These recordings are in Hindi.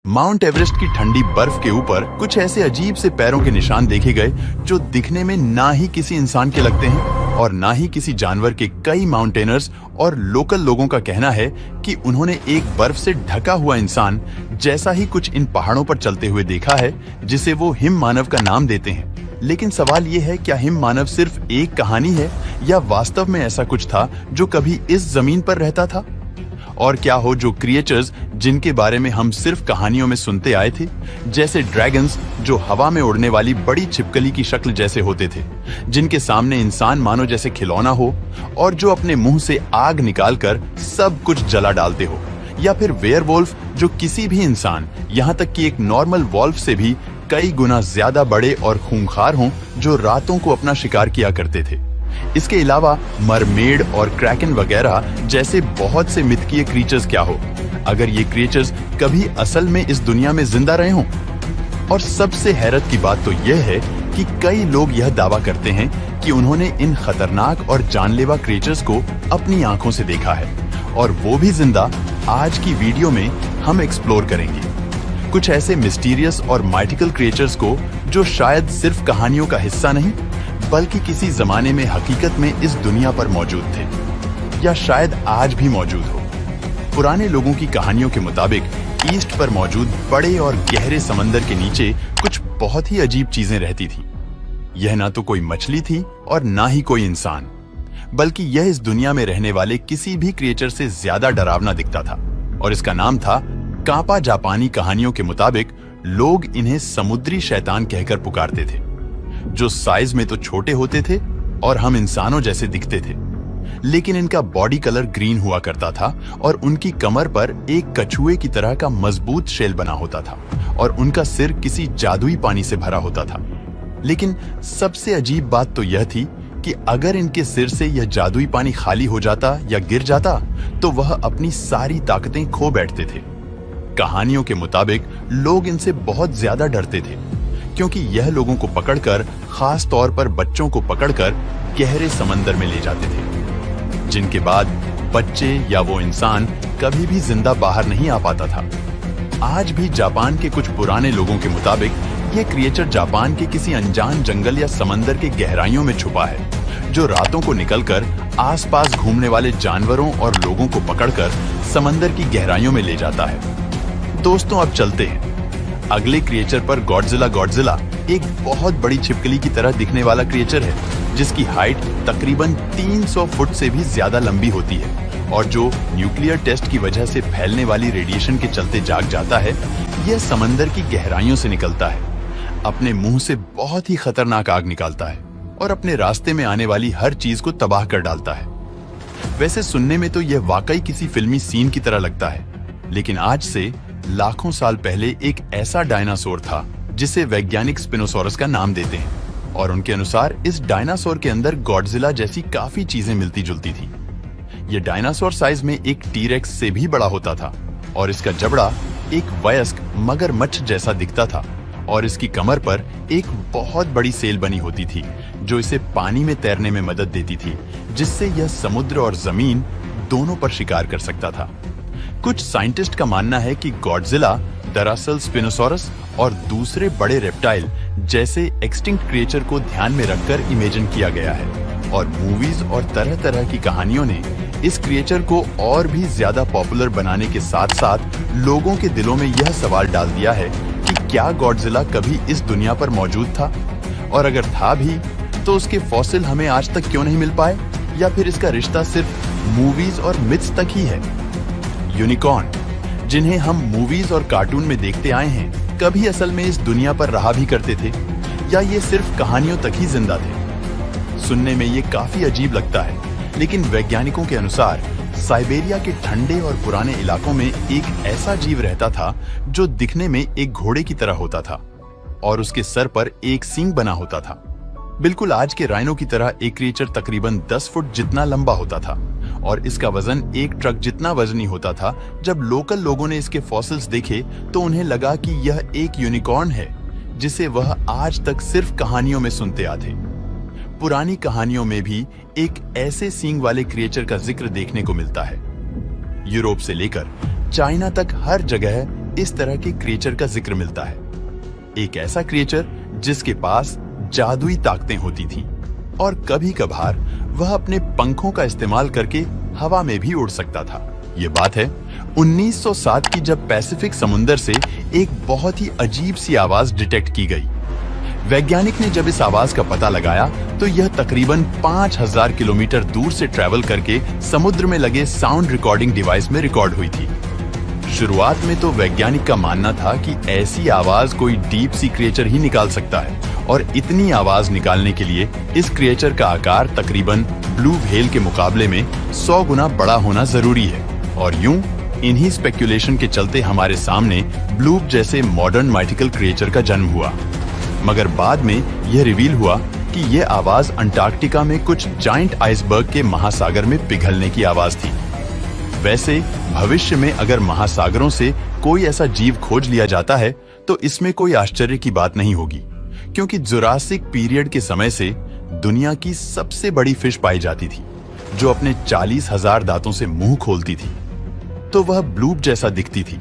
माउंट एवरेस्ट की ठंडी बर्फ के ऊपर कुछ ऐसे अजीब से पैरों के निशान देखे गए जो दिखने में ना ही किसी इंसान के लगते हैं और ना ही किसी जानवर के। कई माउंटेनर्स और लोकल लोगों का कहना है कि उन्होंने एक बर्फ से ढका हुआ इंसान जैसा ही कुछ इन पहाड़ों पर चलते हुए देखा है, जिसे वो हिम मानव का नाम देते हैं। लेकिन सवाल ये है, क्या हिम मानव सिर्फ एक कहानी है या वास्तव में ऐसा कुछ था जो कभी इस जमीन पर रहता था? और क्या हो जो क्रिएचर्स जिनके बारे में हम सिर्फ कहानियों में सुनते आए थे, जैसे ड्रैगन्स जो हवा में उड़ने वाली बड़ी छिपकली की शक्ल जैसे होते थे, जिनके सामने इंसान मानो जैसे खिलौना हो और जो अपने मुंह से आग निकालकर सब कुछ जला डालते हो, या फिर वेयरवुल्फ जो किसी भी इंसान, यहाँ तक कि एक नॉर्मल वॉल्फ से भी कई गुना ज्यादा बड़े और खूंखार हों, जो रातों को अपना शिकार किया करते थे। इसके अलावा मरमेड और क्रैकन वगैरह जैसे बहुत से मिथकीय क्रीचर्स क्या हो, अगर ये क्रीचर्स कभी असल में इस दुनिया में जिंदा रहे हों। और सबसे हैरत की बात तो यह है कि कई लोग यह दावा करते हैं कि उन्होंने इन खतरनाक और जानलेवा क्रीचर्स को अपनी आंखों से देखा है, और वो भी जिंदा। आज की वीडियो में हम एक्सप्लोर करेंगे कुछ ऐसे मिस्टीरियस और माइटिकल क्रिएचर्स को जो शायद सिर्फ कहानियों का हिस्सा नहीं, बल्कि किसी जमाने में हकीकत में इस दुनिया पर मौजूद थे, या शायद आज भी मौजूद हो। पुराने लोगों की कहानियों के मुताबिक ईस्ट पर मौजूद बड़े और गहरे समंदर के नीचे कुछ बहुत ही अजीब चीजें रहती थी। यह ना तो कोई मछली थी और ना ही कोई इंसान, बल्कि यह इस दुनिया में रहने वाले किसी भी क्रिएचर से ज्यादा डरावना दिखता था, और इसका नाम था कापा। जापानी कहानियों के मुताबिक लोग इन्हें समुद्री शैतान कहकर पुकारते थे, जो साइज में तो छोटे होते थे और हम इंसानों जैसे दिखते थे, लेकिन इनका बॉडी कलर ग्रीन हुआ करता था और उनकी कमर पर एक कछुए की तरह का मजबूत शेल बना होता था, और उनका सिर किसी जादुई पानी से भरा होता था। लेकिन सबसे अजीब बात तो यह थी कि अगर इनके सिर से यह जादुई पानी खाली हो जाता या गिर जाता तो वह अपनी सारी ताकतें खो बैठते थे। कहानियों के मुताबिक लोग इनसे बहुत ज्यादा डरते थे, क्योंकि यह लोगों को पकड़कर, खास तौर पर बच्चों को पकड़कर गहरे समंदर में ले जाते थे, जिनके बाद बच्चे या वो इंसान कभी भी जिंदा बाहर नहीं आ पाता था। आज भी जापान के कुछ पुराने लोगों के मुताबिक यह क्रिएचर जापान के किसी अनजान जंगल या समंदर के गहराइयों में छुपा है, जो रातों को निकलकर आसपास घूमने वाले जानवरों और लोगों को पकड़कर समंदर की गहराइयों में ले जाता है। दोस्तों, अब चलते हैं अगले क्रिएचर पर। गॉडजिला एक बहुत बड़ी छिपकली की तरह दिखने वाला क्रिएचर है, जिसकी हाइट तकरीबन 300 फुट से भी ज्यादा लंबी होती है, और जो न्यूक्लियर टेस्ट की वजह से फैलने वाली रेडिएशन के चलते जाग जाता है। यह समंदर की गहराइयों से निकलता है, अपने मुंह से बहुत ही खतरनाक आग निकालता है और अपने रास्ते में आने वाली हर चीज को तबाह कर डालता है। वैसे सुनने में तो यह वाकई किसी फिल्मी सीन की तरह लगता है, लेकिन आज से लाखों साल पहले एक ऐसा डायनासोर था जिसे वैज्ञानिक स्पिनोसॉरस का नाम देते हैं, और उनके अनुसार इस डायनासोर के अंदर गॉडजिला जैसी काफी चीजें मिलती जुलती थी। यह डायनासोर साइज में एक टीरेक्स से भी बड़ा होता था, और इसका जबड़ा एक वयस्क मगरमच्छ जैसा दिखता था, और इसकी कमर पर एक बहुत बड़ी सेल बनी होती थी, जो इसे पानी में तैरने में मदद देती थी, जिससे यह समुद्र और जमीन दोनों पर शिकार कर सकता था। कुछ साइंटिस्ट का मानना है कि गॉडजिला दरअसल स्पिनोसॉरस और दूसरे बड़े रेप्टाइल जैसे एक्सटिंक्ट क्रिएचर को ध्यान में रखकर इमेजिन किया गया है, और मूवीज और तरह तरह की कहानियों ने इस क्रिएचर को और भी ज्यादा पॉपुलर बनाने के साथ साथ लोगों के दिलों में यह सवाल डाल दिया है कि क्या गॉडजिला कभी इस दुनिया पर मौजूद था, और अगर था भी तो उसके फॉसिल हमें आज तक क्यों नहीं मिल पाए, या फिर इसका रिश्ता सिर्फ मूवीज और मिथ्स तक ही है। यूनिकॉर्न, जिन्हें हम मूवीज और कार्टून में देखते आए हैं, कभी असल में इस दुनिया पर रहा भी करते थे, या ये सिर्फ कहानियों तक ही जिंदा थे? सुनने में ये काफी अजीब लगता है, लेकिन वैज्ञानिकों के अनुसार साइबेरिया के ठंडे और पुराने इलाकों में एक ऐसा जीव रहता था जो दिखने में एक घोड़े की तरह होता था, और उसके सर पर एक सींग बना होता था। बिल्कुल आज के राइनो की तरह एक क्रिएचर तकरीबन 10 फुट जितना लंबा होता था, और इसका वजन एक ट्रक जितना वजनी होता था। जब लोकल लोगों ने इसके फॉसिल्स देखे तो उन्हें लगा कि यह एक यूनिकॉर्न है, जिसे वह आज तक सिर्फ कहानियों में सुनते आते। पुरानी कहानियों में भी एक ऐसे सींग वाले क्रिएचर का जिक्र देखने को मिलता है। यूरोप से लेकर चाइना तक हर जगह इस तरह के क्रिएचर का जिक्र मिलता है। एक ऐसा क्रिएचर जिसके पास जादुई ताकतें होती थीं और कभी कभार वह अपने पंखों का इस्तेमाल करके हवा में भी उड़ सकता था। ये बात है 1907 की, जब पैसिफिक समुंदर से एक बहुत ही अजीब सी आवाज डिटेक्ट की गई। वैज्ञानिक ने जब इस आवाज का पता लगाया तो यह तकरीबन 5000 किलोमीटर दूर से ट्रैवल करके समुद्र में लगे साउंड रिकॉर्डिंग डिवाइस में रिकॉर्ड हुई थी। शुरुआत में तो वैज्ञानिक का मानना था कि ऐसी आवाज कोई डीप सी क्रिएचर ही निकाल सकता है, और इतनी आवाज निकालने के लिए इस क्रिएचर का आकार तकरीबन ब्लू व्हेल के मुकाबले में 100 गुना बड़ा होना जरूरी है। और यूं इन्हीं स्पेक्यूलेशन के चलते हमारे सामने ब्लूप जैसे मॉडर्न माइथिकल क्रिएचर का जन्म हुआ। मगर बाद में यह रिवील हुआ कि यह आवाज अंटार्कटिका में कुछ जायंट आइसबर्ग के महासागर में पिघलने की आवाज थी। वैसे भविष्य में अगर महासागरों से कोई ऐसा जीव खोज लिया जाता है तो इसमें कोई आश्चर्य की बात नहीं होगी, क्योंकि जुरासिक पीरियड के समय से दुनिया की सबसे बड़ी फिश पाई जाती थी जो अपने 40,000 दांतों से मुंह खोलती थी, तो वह ब्लूप जैसा दिखती थी।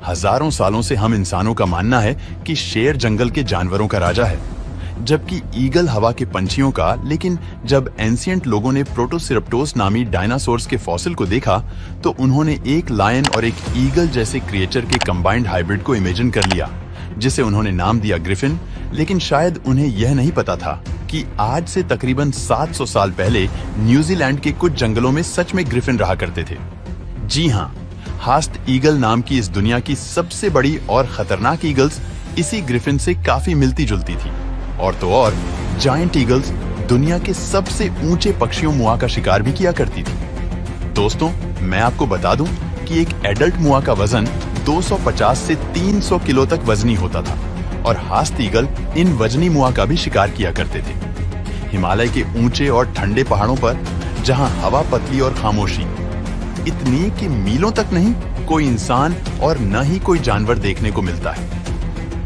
हजारों सालों से हम इंसानों का मानना है कि शेर जंगल के जानवरों का राजा है, जबकि ईगल हवा के पंछियों का। लेकिन जब एंशिएंट लोगों ने प्रोटोसिरप्टोस नामी डायनासोर्स के फॉसिल को देखा तो उन्होंने एक लायन और एक ईगल जैसे क्रिएचर के कंबाइंड हाइब्रिड को इमेजिन कर लिया, जिसे उन्होंने नाम दिया ग्रिफिन। लेकिन शायद उन्हें यह नहीं पता था कि आज से तकरीबन 700 साल पहले न्यूजीलैंड के कुछ जंगलों में सच में ग्रिफिन रहा करते थे। जी हाँ, हास्ट ईगल नाम की इस दुनिया की सबसे बड़ी और खतरनाक ईगल्स इसी ग्रिफिन से काफी मिलती जुलती थी। और तो और जायंट ईगल्स दुनिया के सबसे ऊंचे पक्षियों मुआ का शिकार भी किया करती थी। दोस्तों, मैं आपको बता दूं कि एक एडल्ट मुआ का वजन 250 से 300 किलो तक वजनी होता था, और हास्ट ईगल इन वजनी मुआ का भी शिकार किया करते थे। हिमालय के ऊंचे और ठंडे पहाड़ों पर जहां हवा पतली और खामोशी, इतनी कि मीलों तक नहीं कोई इंसान और न ही कोई जानवर देखने को मिलता है।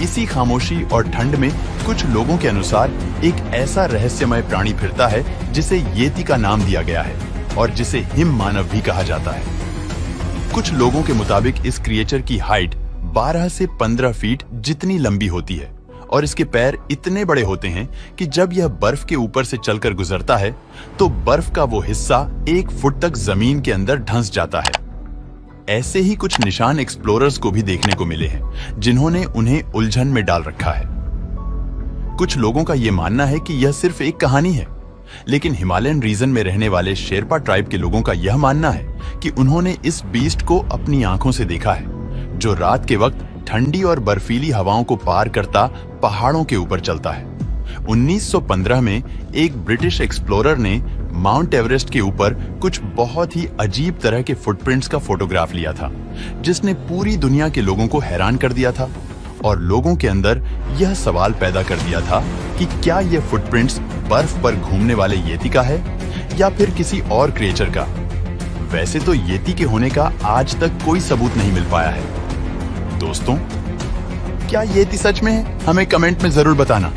इसी खामोशी और ठंड में कुछ लोगों के अनुसार एक ऐसा रहस्यमय प्राणी फिरता है जिसे येती का नाम दिया गया है और जिसे हिम मानव भी कहा जाता है। कुछ लोगों के मुताबिक इस क्रिएचर की हाइट 12 से 15 फीट जितनी लंबी होती है, और इसके पैर इतने बड़े होते हैं कि जब यह बर्फ के ऊपर से चलकर गुजरता है तो बर्फ का वो हिस्सा 1 फुट तक जमीन के अंदर धंस जाता है। ऐसे ही कुछ निशान एक्सप्लोरर्स को भी देखने को मिले हैं, जिन्होंने उन्हें उलझन में डाल रखा है। कुछ लोगों का यह मानना है कि यह सिर्फ एक कहानी है, लेकिन हिमालयन रीजन में रहने वाले शेरपा ट्राइब के लोगों का यह मानना है कि उन्होंने इस बीस्ट को अपनी आंखों से देखा है, जो रात के वक्त ठंडी और बर्फीली हवाओं को पार करता पहाड़ों के ऊपर चलता है। 1915 में एक ब्रिटिश एक्सप्लोरर ने माउंट एवरेस्ट के ऊपर कुछ बहुत ही अजीब तरह के फुटप्रिंट्स का फोटोग्राफ लिया था, जिसने पूरी दुनिया के लोगों को हैरान कर दिया था, और लोगों के अंदर यह सवाल पैदा कर दिया था कि क्या यह फुटप्रिंट्स बर्फ पर घूमने वाले येती का है या फिर किसी और क्रिएचर का। वैसे तो येती के होने का आज तक कोई सबूत नहीं मिल पाया है। दोस्तों, क्या येती सच में है? हमें कमेंट में जरूर बताना।